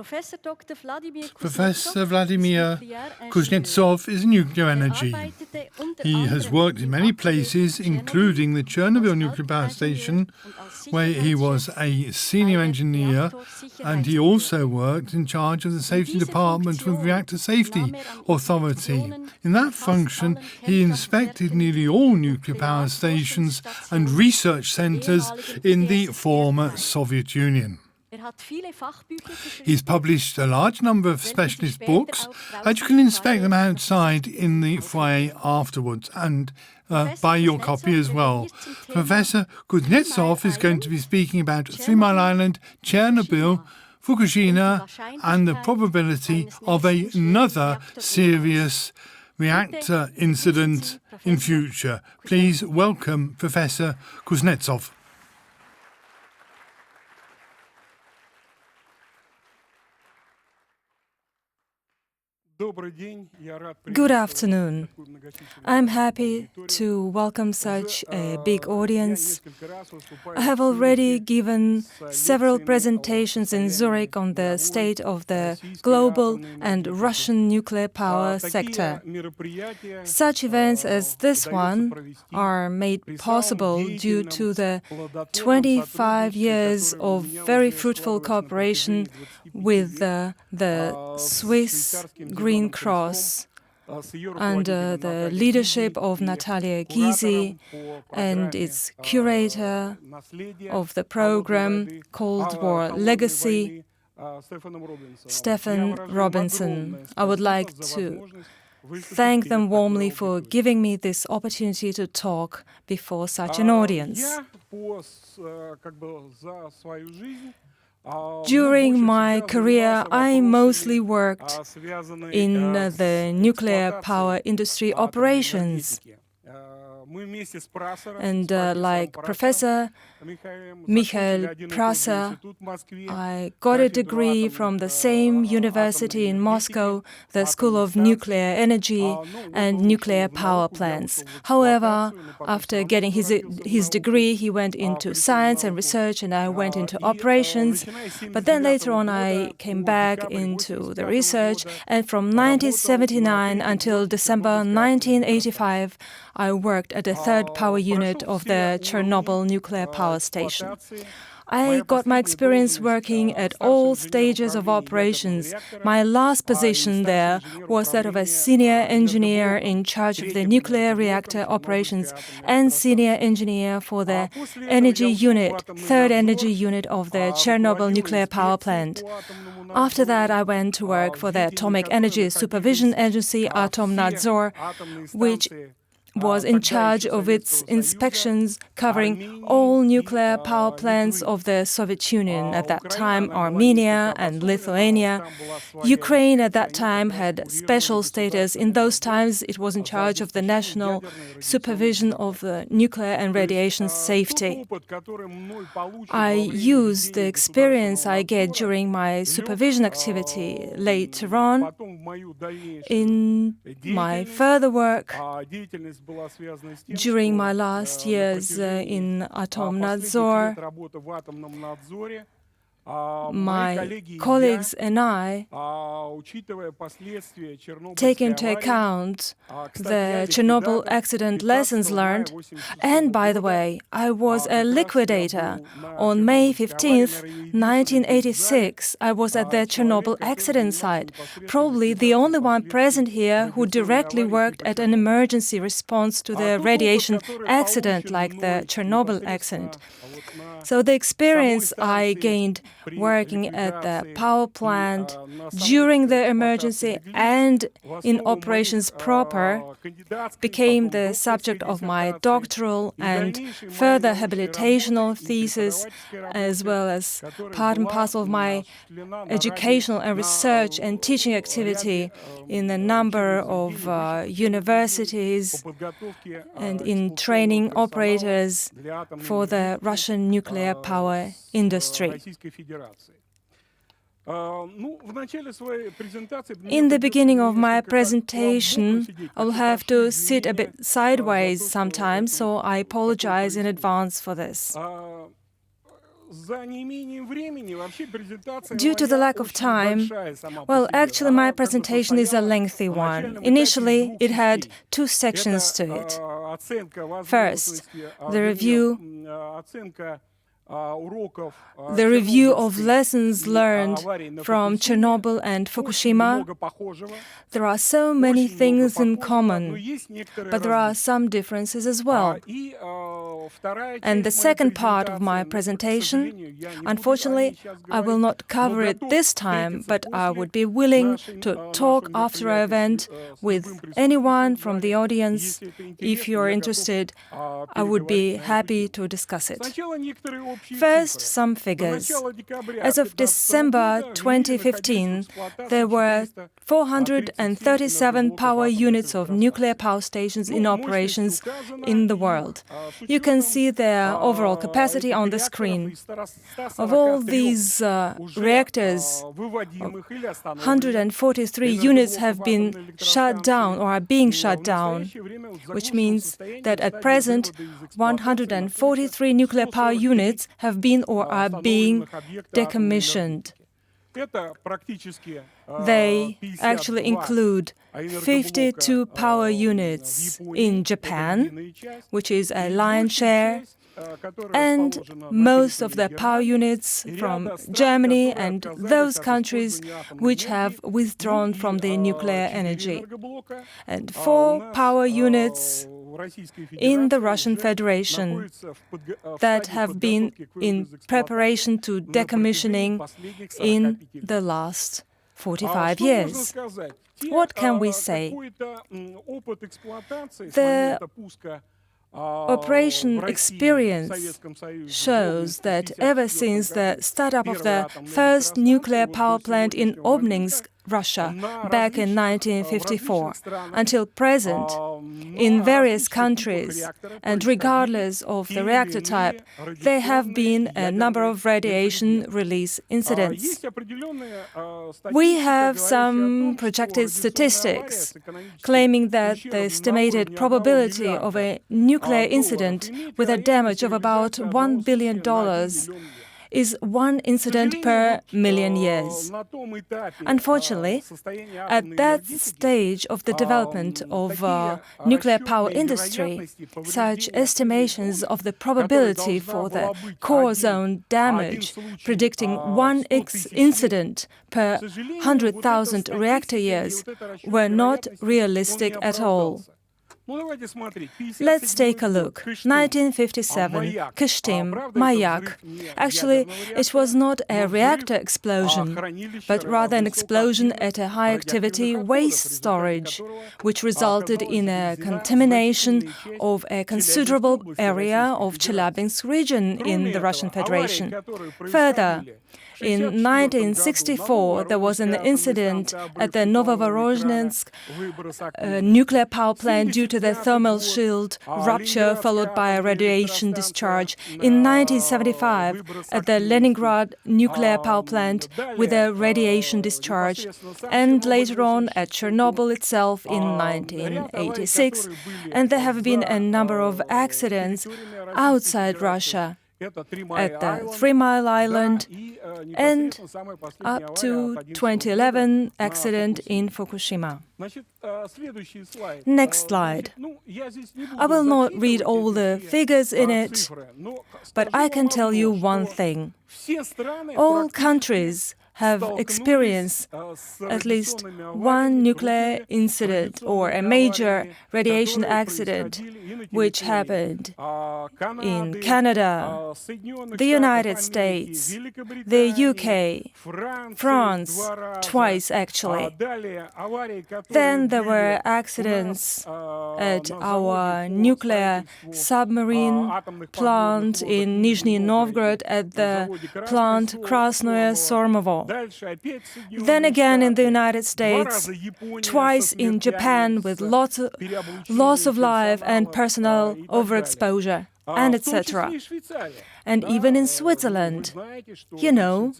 Professor Vladimir Kusnetsow is nuclear energy. He has worked in many places, including the Chernobyl nuclear power station, where he was a senior engineer, and he also worked in charge of the safety department with Reactor Safety Authority. In that function, he inspected nearly all nuclear power stations and research centers in the former Soviet Union. He's published a large number of specialist books, and you can inspect them outside in the foyer afterwards and buy your copy as well. Professor Kusnetsow is going to be speaking about 3 Mile Island, Chernobyl, Fukushima, and the probability of another serious reactor incident in future. Please welcome Professor Kusnetsow. Good afternoon. I'm happy to welcome such a big audience. I have already given several presentations in Zurich on the state of the global and Russian nuclear power sector. Such events as this one are made possible due to the 25 years of very fruitful cooperation with the Swiss Green Cross under the leadership of Natalia Gysi and its curator of the program Cold War Legacy, Stephen Robinson. I would like to thank them warmly for giving me this opportunity to talk before such an audience. During my career, I mostly worked in the nuclear power industry operations. And like Professor Michael Prasser, I got a degree from the same university in Moscow, the School of Nuclear Energy and Nuclear Power Plants. However, after getting his degree, he went into science and research, and I went into operations. But then later on, I came back into the research, and from 1979 until December 1985, I worked at the third power unit of the Chernobyl nuclear power station. I got my experience working at all stages of operations. My last position there was that of a senior engineer in charge of the nuclear reactor operations and senior engineer for the energy unit, third energy unit of the Chernobyl nuclear power plant. After that, I went to work for the Atomic Energy Supervision Agency, Atomnadzor, which was in charge of its inspections covering all nuclear power plants of the Soviet Union, at that time Armenia and Lithuania. Ukraine at that time had special status. In those times, it was in charge of the national supervision of the nuclear and radiation safety. I used the experience I get during my supervision activity later on in my further work. During my last years in Atomnadzor, my colleagues and I take into account the Chernobyl accident lessons learned. And by the way, I was a liquidator. On May 15th, 1986, I was at the Chernobyl accident site, probably the only one present here who directly worked at an emergency response to the radiation accident like the Chernobyl accident. So the experience I gained working at the power plant during the emergency and in operations proper became the subject of my doctoral and further habilitational thesis, as well as part and parcel of my educational and research and teaching activity in a number of universities and in training operators for the Russian nuclear power industry. In the beginning of my presentation, I'll have to sit a bit sideways sometimes, so I apologize in advance for this. Due to the lack of time, well, actually my presentation is a lengthy one. Initially, it had 2 sections to it. First, the review of lessons learned from Chernobyl and Fukushima. There are so many things in common, but there are some differences as well. And the second part of my presentation, unfortunately, I will not cover it this time, but I would be willing to talk after our event with anyone from the audience. If you're interested, I would be happy to discuss it. First, some figures. As of December 2015, there were 437 power units of nuclear power stations in operations in the world. You can see their overall capacity on the screen. Of all these reactors, 143 units have been shut down or are being shut down, which means that at present 143 nuclear power units have been or are being decommissioned. They actually include 52 power units in Japan, which is a lion's share, and most of the power units from Germany and those countries which have withdrawn from the nuclear energy, and 4 power units in the Russian Federation that have been in preparation to decommissioning in the last 45 years. What can we say? The operation experience shows that ever since the startup of the first nuclear power plant in Obninsk, Russia, back in 1954, until present, in various countries, and regardless of the reactor type, there have been a number of radiation release incidents. We have some projected statistics claiming that the estimated probability of a nuclear incident with a damage of about $1 billion is 1 incident per million years. Unfortunately, at that stage of the development of nuclear power industry, such estimations of the probability for the core zone damage, predicting 1 incident per 100,000 reactor years, were not realistic at all. Let's take a look. 1957, Kyshtym, Mayak. Actually, it was not a reactor explosion, but rather an explosion at a high-activity waste storage, which resulted in a contamination of a considerable area of Chelyabinsk region in the Russian Federation. Further, in 1964, there was an incident at the Novovorozhnensk nuclear power plant due to the thermal shield rupture followed by a radiation discharge. In 1975, at the Leningrad nuclear power plant with a radiation discharge. And later on at Chernobyl itself in 1986. And there have been a number of accidents outside Russia, at the 3 Mile Island, and up to 2011 accident in Fukushima. Next slide. I will not read all the figures in it, but I can tell you one thing. All countries have experienced at least 1 nuclear incident or a major radiation accident which happened in Canada, the United States, the UK, France, twice actually. Then there were accidents at our nuclear submarine plant in Nizhny Novgorod, at the plant Krasnoye Sormovo. Then again in the United States, twice in Japan with loss of life and personal overexposure, and etc. And even in Switzerland. You know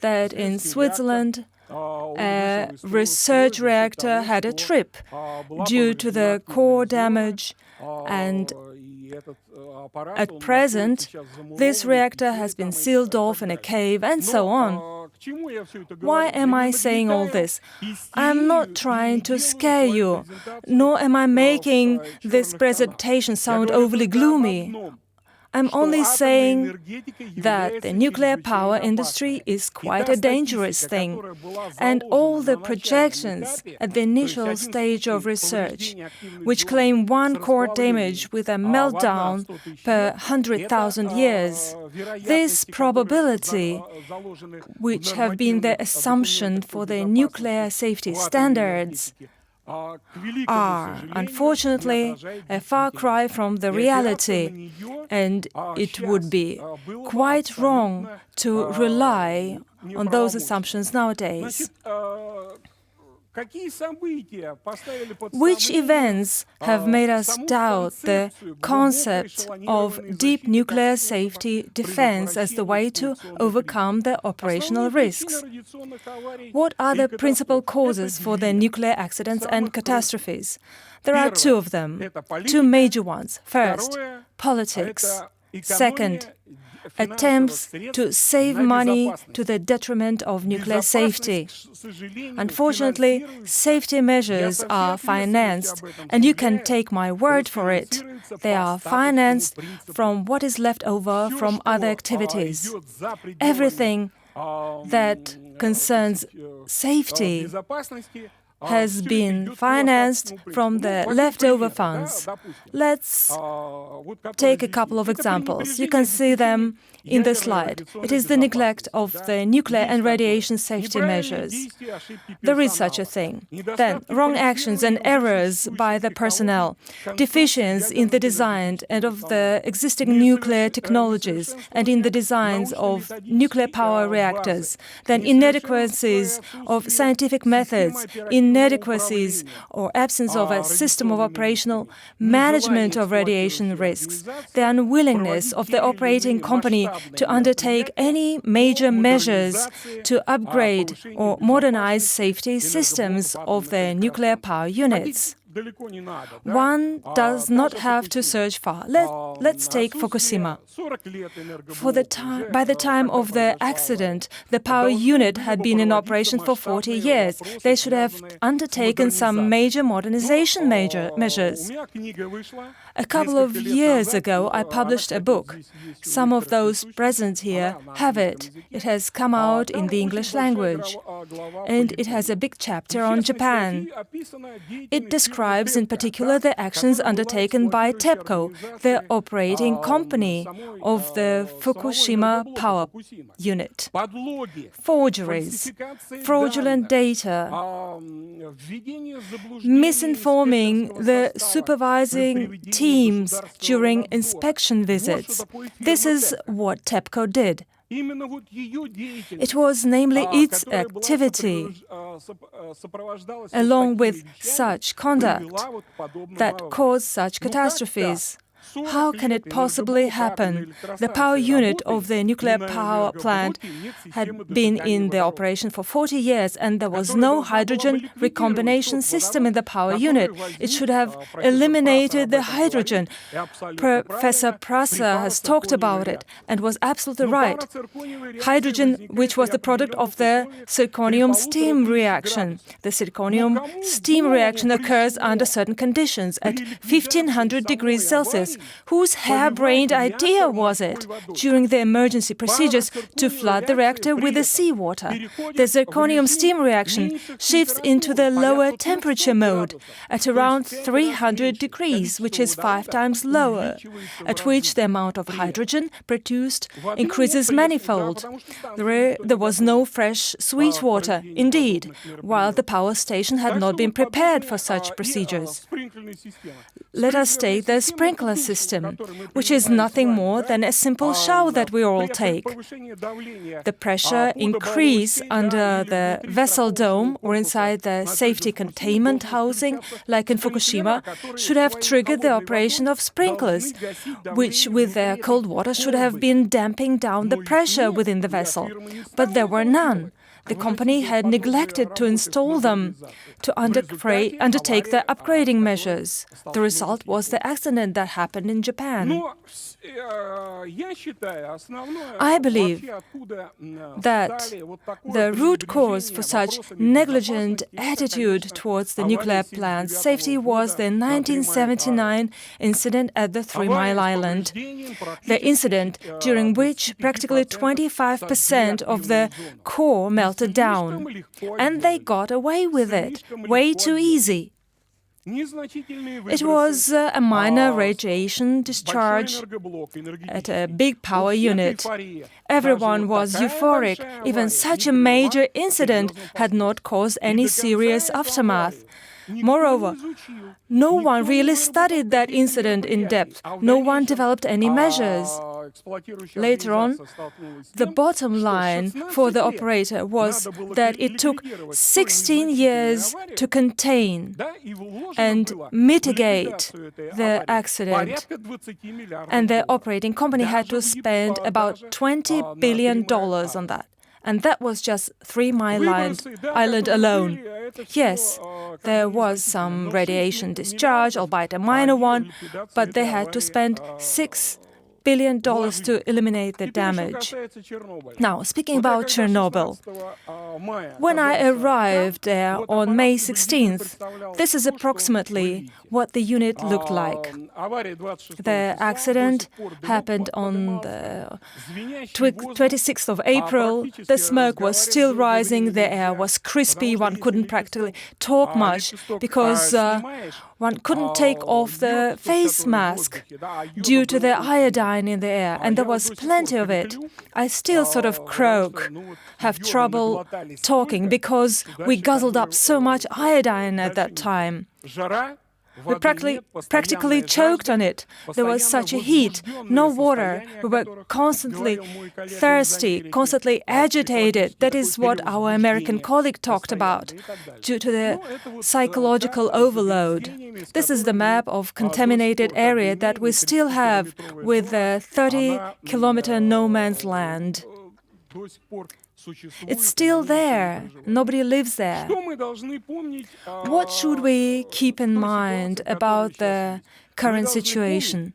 that in Switzerland a research reactor had a trip due to the core damage, and At present, this reactor has been sealed off in a cave and so on. Why am I saying all this? I'm not trying to scare you, nor am I making this presentation sound overly gloomy. I'm only saying that the nuclear power industry is quite a dangerous thing, and all the projections at the initial stage of research, which claim one core damage with a meltdown per 100,000 years, this probability, which have been the assumption for the nuclear safety standards, are, unfortunately, a far cry from the reality, and it would be quite wrong to rely on those assumptions nowadays. Which events have made us doubt the concept of deep nuclear safety defense as the way to overcome the operational risks? What are the principal causes for the nuclear accidents and catastrophes? There are two of them, two major ones. First, politics. Second, attempts to save money to the detriment of nuclear safety. Unfortunately, safety measures are financed, and you can take my word for it. They are financed from what is left over from other activities. Everything that concerns safety has been financed from the leftover funds. Let's take a couple of examples. You can see them in the slide. It is the neglect of the nuclear and radiation safety measures. There is such a thing. Then, wrong actions and errors by the personnel, deficiencies in the design and of the existing nuclear technologies and in the designs of nuclear power reactors, then inadequacies of scientific methods, inadequacies or absence of a system of operational management of radiation risks, the unwillingness of the operating company to undertake any major measures to upgrade or modernize safety systems of the nuclear power units. One does not have to search far. Let's take Fukushima. By the time of the accident, the power unit had been in operation for 40 years. They should have undertaken some major modernization measures. A couple of years ago, I published a book. Some of those present here have it. It has come out in the English language, and it has a big chapter on Japan. It describes in particular the actions undertaken by TEPCO, the operating company of the Fukushima power unit. Forgeries, fraudulent data, misinforming the supervising teams during inspection visits. This is what TEPCO did. It was namely its activity, along with such conduct, that caused such catastrophes. How can it possibly happen? The power unit of the nuclear power plant had been in the operation for 40 years, and there was no hydrogen recombination system in the power unit. It should have eliminated the hydrogen. Professor Prof has talked about it and was absolutely right. Hydrogen, which was the product of the zirconium steam reaction. The zirconium steam reaction occurs under certain conditions at 1500 degrees Celsius. Whose harebrained idea was it, during the emergency procedures, to flood the reactor with the seawater? The zirconium steam reaction shifts into the lower temperature mode at around 300 degrees, which is 5 times lower, at which the amount of hydrogen produced increases manifold. There was no fresh sweet water, indeed, while the power station had not been prepared for such procedures. Let us take the sprinkler system, which is nothing more than a simple shower that we all take. The pressure increase under the vessel dome or inside the safety containment housing, like in Fukushima, should have triggered the operation of sprinklers, which with their cold water should have been damping down the pressure within the vessel. But there were none. the company had neglected to install them, to undertake the upgrading measures. The result was the accident that happened in Japan. I believe that the root cause for such negligent attitude towards the nuclear plant safety was the 1979 incident at the 3 Mile Island. The incident during which practically 25% of the core melted down. And they got away with it, way too easy. It was a minor radiation discharge at a big power unit. Everyone was euphoric. Even such a major incident had not caused any serious aftermath. Moreover, no one really studied that incident in depth. No one developed any measures. Later on, the bottom line for the operator was that it took 16 years to contain and mitigate the accident. And the operating company had to spend about $20 billion on that. And that was just 3 Mile Island alone. Yes, there was some radiation discharge, albeit a minor one, but they had to spend $6 billion to eliminate the damage. Now, speaking about Chernobyl, when I arrived there on May 16th, this is approximately what the unit looked like. The accident happened on the 26th of April. The smoke was still rising, the air was crispy, one couldn't practically talk much because one couldn't take off the face mask due to the iodine in the air, and there was plenty of it. I still sort of croak, have trouble talking because we guzzled up so much iodine at that time. We practically choked on it. There was such a heat, no water. We were constantly thirsty, constantly agitated. That is what our American colleague talked about, due to the psychological overload. This is the map of contaminated area that we still have with the 30-kilometer no man's land. It's still there. Nobody lives there. What should we keep in mind about the current situation?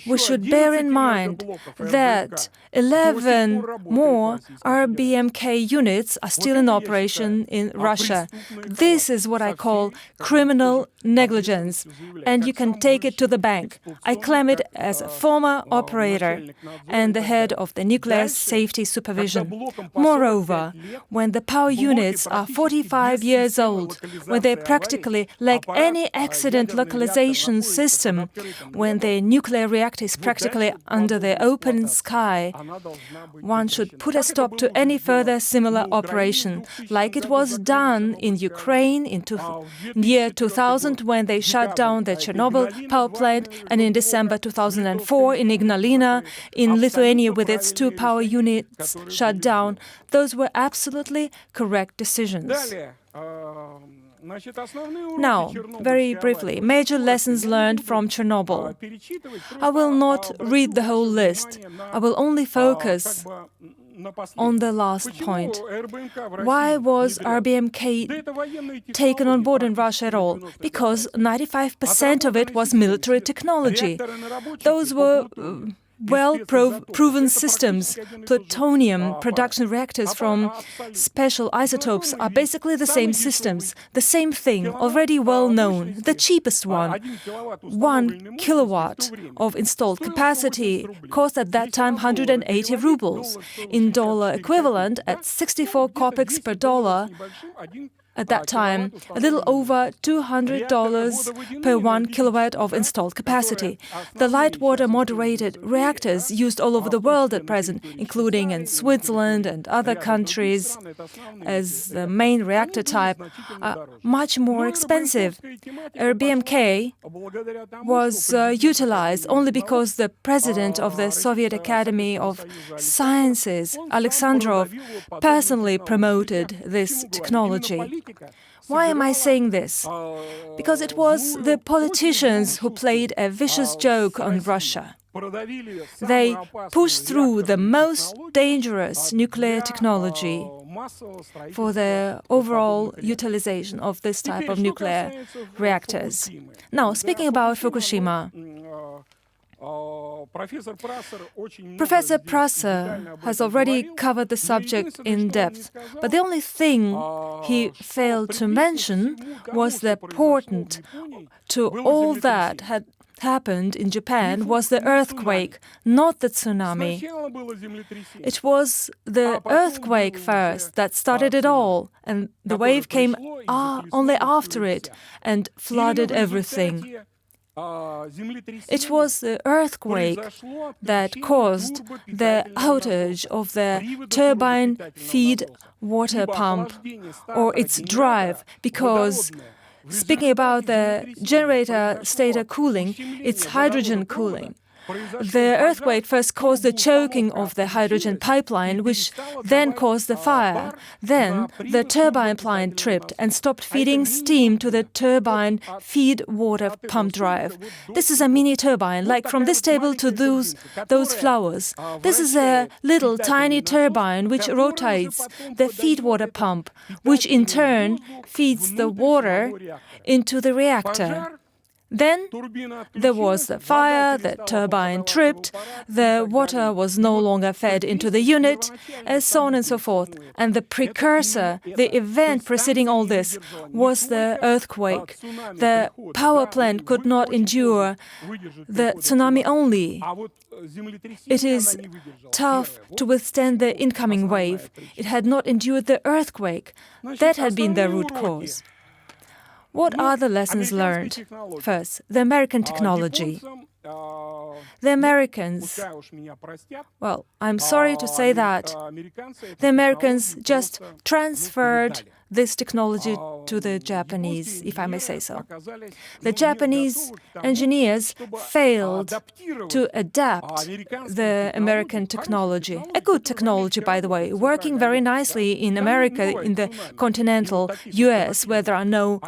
We should bear in mind that 11 more RBMK units are still in operation in Russia. This is what I call criminal negligence, and you can take it to the bank. I claim it as a former operator and the head of the Nuclear Safety Supervision. Moreover, when the power units are 45 years old, when they practically lack any accident localization system, when the nuclear reactor is practically under the open sky, one should put a stop to any further similar operation, like it was done in Ukraine in year 2000 when they shut down the Chernobyl power plant, and in December 2004 in Ignalina, in Lithuania with its 2 power units shut down. Those were absolutely correct decisions. Now, very briefly, major lessons learned from Chernobyl. I will not read the whole list. I will only focus on the last point. Why was RBMK taken on board in Russia at all? Because 95% of it was military technology. Those were well-proven systems. Plutonium production reactors from special isotopes are basically the same systems, the same thing, already well known, the cheapest one. 1 kilowatt of installed capacity cost at that time 180 rubles. In dollar equivalent, at 64 kopecks per dollar, at that time, a little over $200 per 1 kilowatt of installed capacity. The light water moderated reactors used all over the world at present, including in Switzerland and other countries as the main reactor type, are much more expensive. RBMK was utilized only because the president of the Soviet Academy of Sciences, Alexandrov, personally promoted this technology. Why am I saying this? Because it was the politicians who played a vicious joke on Russia. They pushed through the most dangerous nuclear technology for the overall utilization of this type of nuclear reactors. Now, speaking about Fukushima, Professor Prosser has already covered the subject in depth, but the only thing he failed to mention was the portent to all that had happened in Japan was the earthquake, not the tsunami. It was the earthquake first that started it all, and the wave came only after it and flooded everything. It was the earthquake that caused the outage of the turbine feed water pump or its drive, because speaking about the generator stator cooling, it's hydrogen cooling. The earthquake first caused the choking of the hydrogen pipeline, which then caused the fire. Then the turbine plant tripped and stopped feeding steam to the turbine feed water pump drive. This is a mini turbine, like from this table to those flowers. This is a little tiny turbine which rotates the feed water pump, which in turn feeds the water into the reactor. Then there was the fire, the turbine tripped, the water was no longer fed into the unit, and so on and so forth. And the precursor, the event preceding all this, was the earthquake. The power plant could not endure the tsunami only. It is tough to withstand the incoming wave. It had not endured the earthquake. That had been the root cause. What are the lessons learned? First, the American technology. The Americans, well, I'm sorry to say that, the Americans just transferred this technology to the Japanese, if I may say so. The Japanese engineers failed to adapt the American technology. A good technology, by the way, working very nicely in America, in the continental US, where there are no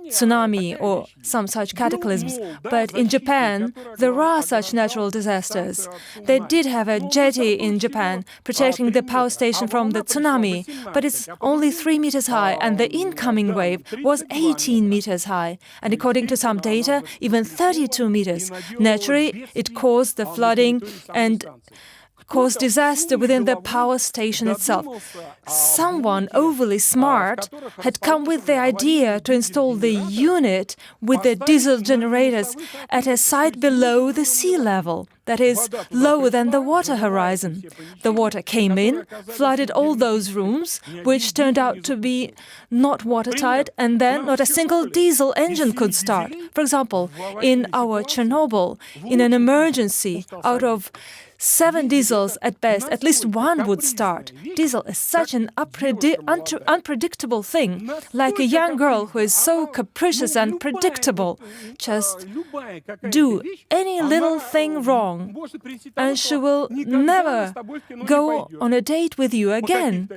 tsunami or some such cataclysms. But in Japan, there are such natural disasters. They did have a jetty in Japan protecting the power station from the tsunami, but it's only 3 meters high, and the incoming wave was 18 meters high, and according to some data, even 32 meters. Naturally, it caused the flooding and caused disaster within the power station itself. Someone overly smart had come with the idea to install the unit with the diesel generators at a site below the sea level, that is, lower than the water horizon. The water came in, flooded all those rooms, which turned out to be not watertight, and then not a single diesel engine could start. For example, in our Chernobyl, in an emergency, out of 7 diesels at best, at least one would start. Diesel is such an unpredictable thing, like a young girl who is so capricious and predictable. Just do any little thing wrong, and she will never go on a date with you again.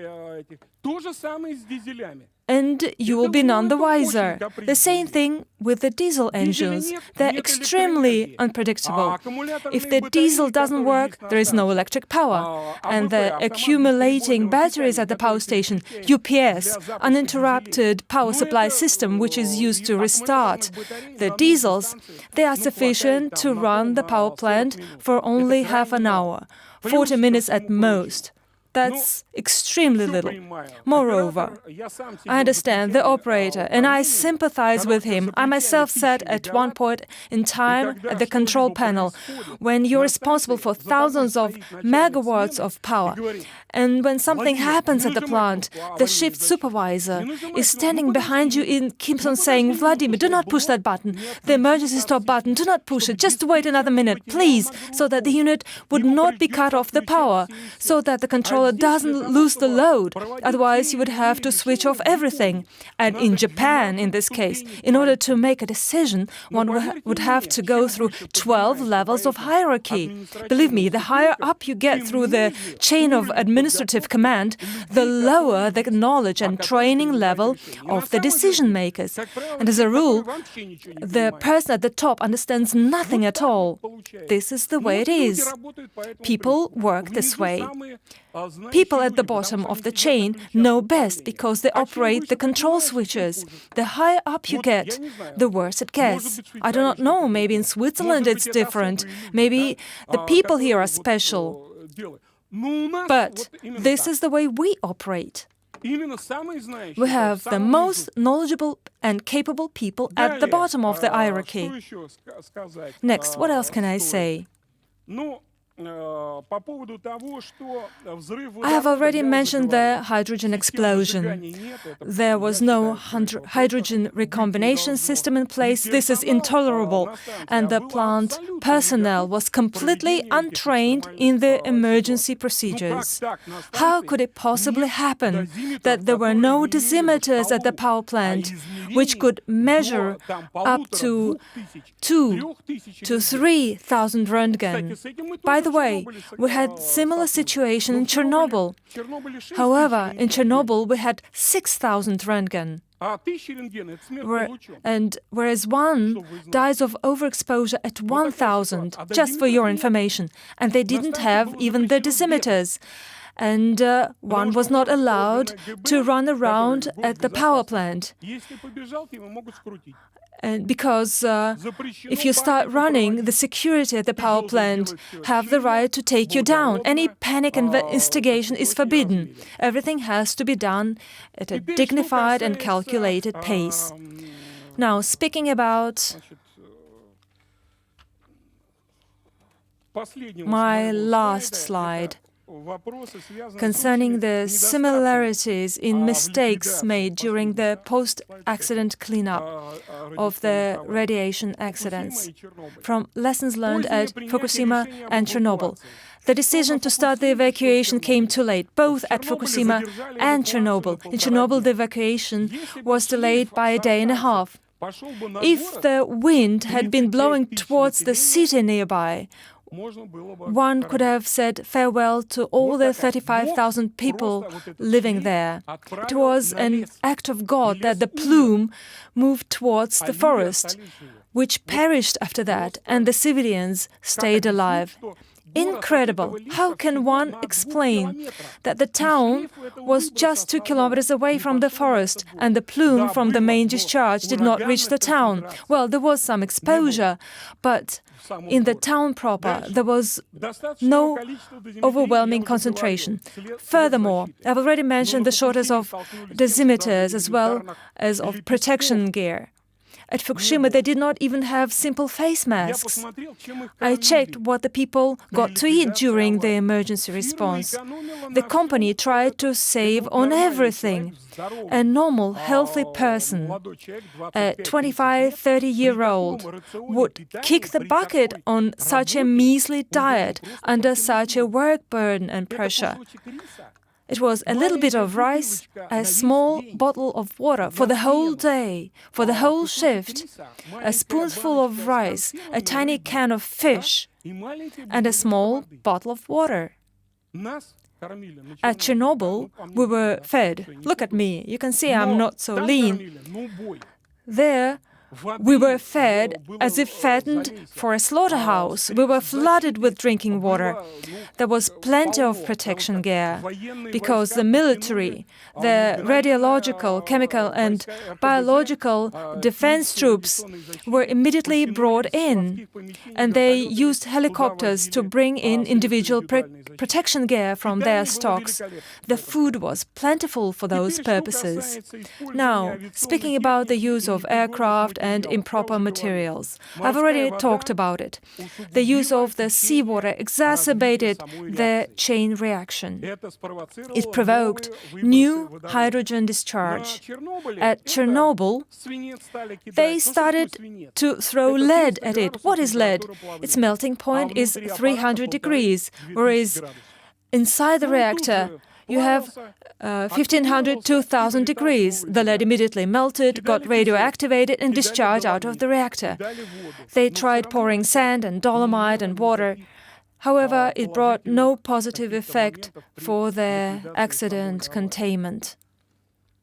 And you will be none the wiser. The same thing with the diesel engines. They're extremely unpredictable. If the diesel doesn't work, there is no electric power. And the accumulating batteries at the power station, UPS, uninterrupted power supply system, which is used to restart the diesels, they are sufficient to run the power plant for only half an hour, 40 minutes at most. That's extremely little. Moreover, I understand the operator, and I sympathize with him. I myself sat at one point in time at the control panel when you're responsible for thousands of megawatts of power. And when something happens at the plant, the shift supervisor is standing behind you and keeps on saying, "Vladimir, do not push that button. The emergency stop button, do not push it. Just wait another minute, please," so that the unit would not be cut off the power, so that the controller doesn't lose the load. Otherwise, you would have to switch off everything. And in Japan, in this case, in order to make a decision, one would have to go through 12 levels of hierarchy. Believe me, the higher up you get through the chain of administrative command, the lower the knowledge and training level of the decision makers. And as a rule, the person at the top understands nothing at all. This is the way it is. People work this way. people at the bottom of the chain know best because they operate the control switches. The higher up you get, the worse it gets. I do not know, maybe in Switzerland it's different. Maybe the people here are special. But this is the way we operate. We have the most knowledgeable and capable people at the bottom of the hierarchy. Next, what else can I say? I have already mentioned the hydrogen explosion. There was no hydrogen recombination system in place. This is intolerable. And the plant personnel was completely untrained in the emergency procedures. How could it possibly happen that there were no dosimeters at the power plant which could measure up to 2,000 to 3,000 Röntgen? By the way, we had similar situation in Chernobyl. However, in Chernobyl we had 6,000 Röntgen. Whereas one dies of overexposure at 1,000, just for your information. And they didn't have even the dosimeters. And one was not allowed to run around at the power plant. And because if you start running, the security at the power plant have the right to take you down. Any panic instigation is forbidden. Everything has to be done at a dignified and calculated pace. Now, speaking about my last slide, concerning the similarities in mistakes made during the post-accident cleanup of the radiation accidents, from lessons learned at Fukushima and Chernobyl. The decision to start the evacuation came too late, both at Fukushima and Chernobyl. In Chernobyl, the evacuation was delayed by a day and a half. If the wind had been blowing towards the city nearby, one could have said farewell to all the 35,000 people living there. It was an act of God that the plume moved towards the forest, which perished after that, and the civilians stayed alive. Incredible! How can one explain that the town was just 2 kilometers away from the forest and the plume from the main discharge did not reach the town? Well, there was some exposure, but in the town proper there was no overwhelming concentration. Furthermore, I've already mentioned the shortage of dosimeters as well as of protection gear. At Fukushima, they did not even have simple face masks. I checked what the people got to eat during the emergency response. The company tried to save on everything. A normal, healthy person, a 25-30-year-old, would kick the bucket on such a measly diet under such a work burden and pressure. It was a little bit of rice, a small bottle of water for the whole day, for the whole shift, a spoonful of rice, a tiny can of fish, and a small bottle of water. At Chernobyl, we were fed. Look at me, you can see I'm not so lean. There, we were fed as if fattened for a slaughterhouse. We were flooded with drinking water. There was plenty of protection gear, because the military, the radiological, chemical and biological defense troops were immediately brought in, and they used helicopters to bring in individual protection gear from their stocks. The food was plentiful for those purposes. Now, speaking about the use of aircraft and improper materials, I've already talked about it. The use of the seawater exacerbated the chain reaction. It provoked new hydrogen discharge. At Chernobyl, they started to throw lead at it. What is lead? Its melting point is 300 degrees, whereas inside the reactor you have 1,500 to 2,000 degrees. The lead immediately melted, got radioactivated and discharged out of the reactor. They tried pouring sand and dolomite and water. However, it brought no positive effect for the accident containment.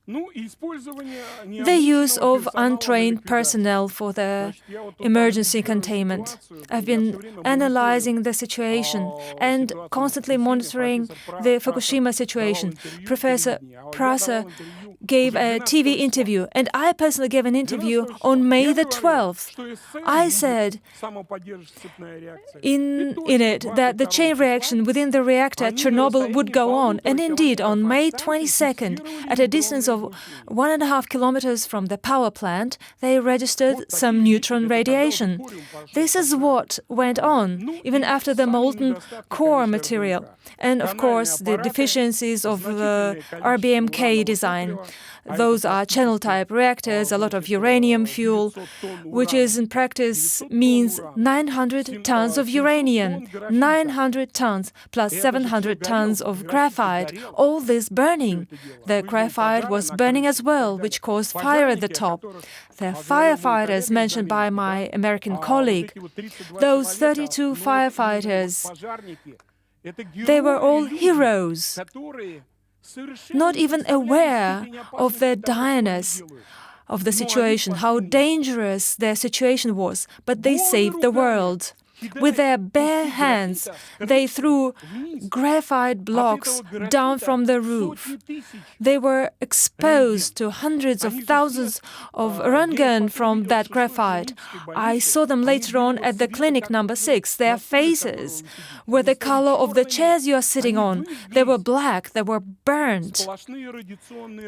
The use of untrained personnel for the emergency containment. I've been analyzing the situation and constantly monitoring the Fukushima situation. Professor Prof gave a TV interview, and I personally gave an interview on May the 12th. I said in it that the chain reaction within the reactor at Chernobyl would go on, and indeed on May 22nd, at a distance of 1.5 kilometers from the power plant, they registered some neutron radiation. This is what went on, even after the molten core material, and of course the deficiencies of the RBMK design. Those are channel-type reactors, a lot of uranium fuel, which is in practice means 900 tons of uranium, 900 tons plus 700 tons of graphite, all this burning. The graphite was burning as well, which caused fire at the top. The firefighters mentioned by my American colleague, those 32 firefighters, they were all heroes, not even aware of the direness of the situation, how dangerous their situation was, but they saved the world. With their bare hands, they threw graphite blocks down from the roof. They were exposed to hundreds of thousands of Röntgen from that graphite. I saw them later on at the clinic number 6. Their faces were the color of the chairs you are sitting on. They were black, they were burnt,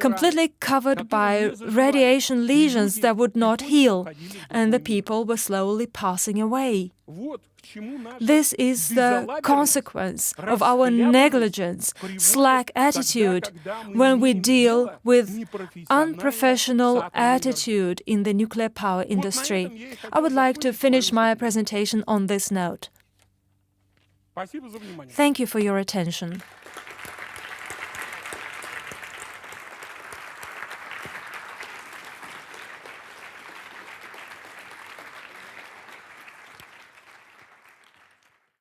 completely covered by radiation lesions that would not heal, and the people were slowly passing away. This is the consequence of our negligence, slack attitude when we deal with unprofessional attitude in the nuclear power industry. I would like to finish my presentation on this note. Thank you for your attention.